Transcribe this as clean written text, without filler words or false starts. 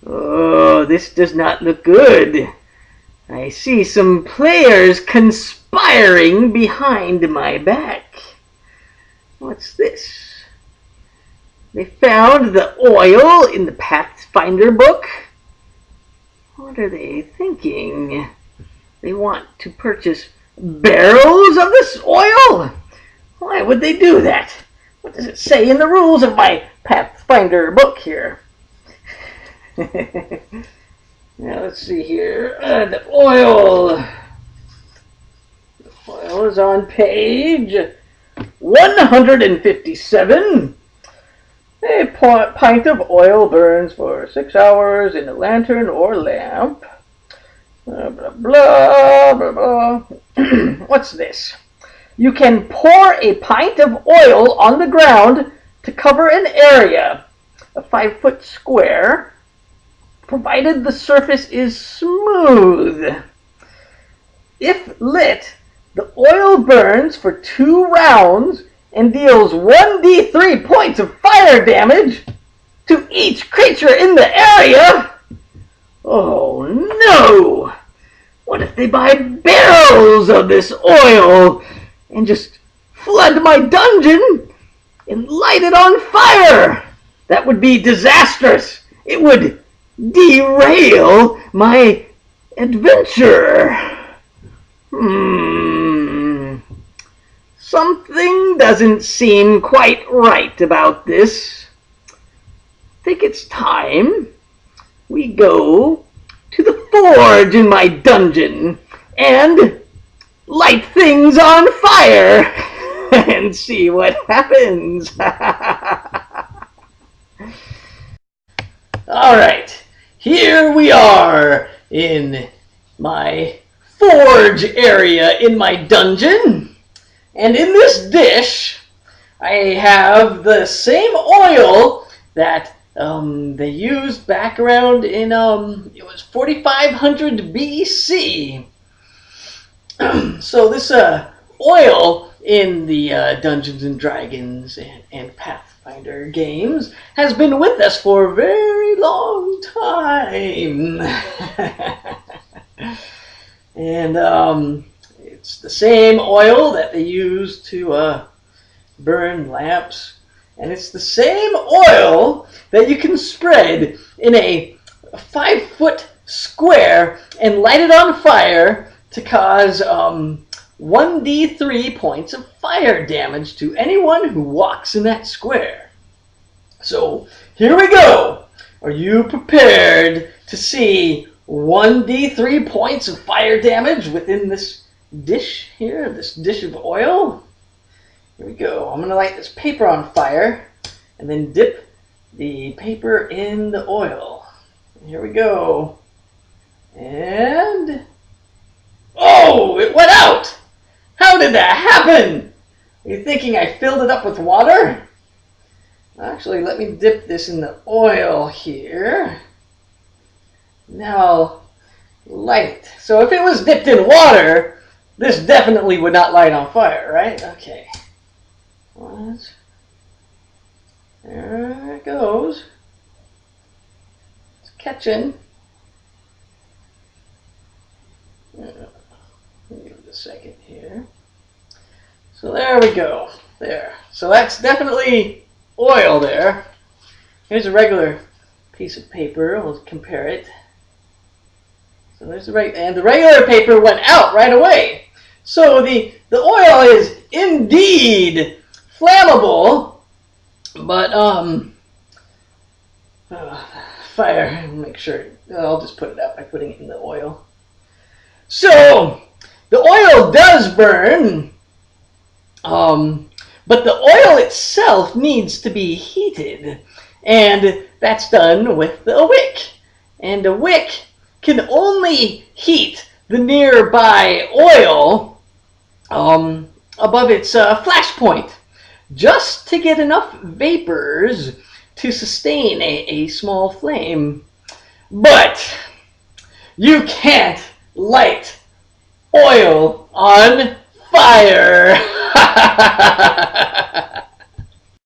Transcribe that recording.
Oh, this does not look good. I see some players conspiring behind my back. What's this? They found the oil in the Pathfinder book. What are they thinking? They want to purchase barrels of this oil? Why would they do that? What does it say in the rules of my Pathfinder book here? Now let's see here. The oil. The oil is on page 157. A pint of oil burns for 6 hours in a lantern or lamp. Blah, blah, blah, blah, blah. What's this? You can pour a pint of oil on the ground to cover an area, a 5-foot square, provided the surface is smooth. If lit, the oil burns for 2 rounds and deals 1d3 points of fire damage to each creature in the area. Oh no! What if they buy barrels of this oil and just flood my dungeon and light it on fire? That would be disastrous. It would derail my adventure. Something doesn't seem quite right about this. I think it's time we go to the forge in my dungeon and light things on fire and see what happens. Alright, here we are in my forge area in my dungeon. And in this dish, I have the same oil that they used back around in, it was 4500 BC. So this oil in the Dungeons and Dragons and Pathfinder games has been with us for a very long time. And it's the same oil that they use to burn lamps. And it's the same oil that you can spread in a 5-foot square and light it on fire to cause 1d3 points of fire damage to anyone who walks in that square. So here we go. Are you prepared to see 1d3 points of fire damage within this dish here, this dish of oil? Here we go. I'm going to light this paper on fire and then dip the paper in the oil. Here we go. And oh, it went out! How did that happen? Are you thinking I filled it up with water? Actually, let me dip this in the oil here. Now I'll light it. So if it was dipped in water, this definitely would not light on fire, right? Okay. What? There it goes. It's catching. Give it a second here. So there we go. There. So that's definitely oil there. Here's a regular piece of paper. We'll compare it. So there's the regular paper went out right away. So the oil is indeed flammable, but fire. Make sure. I'll just put it out by putting it in the oil. So the oil does burn, but the oil itself needs to be heated, and that's done with a wick. And a wick can only heat the nearby oil above its flash point, just to get enough vapors to sustain a small flame. But you can't light oil on fire.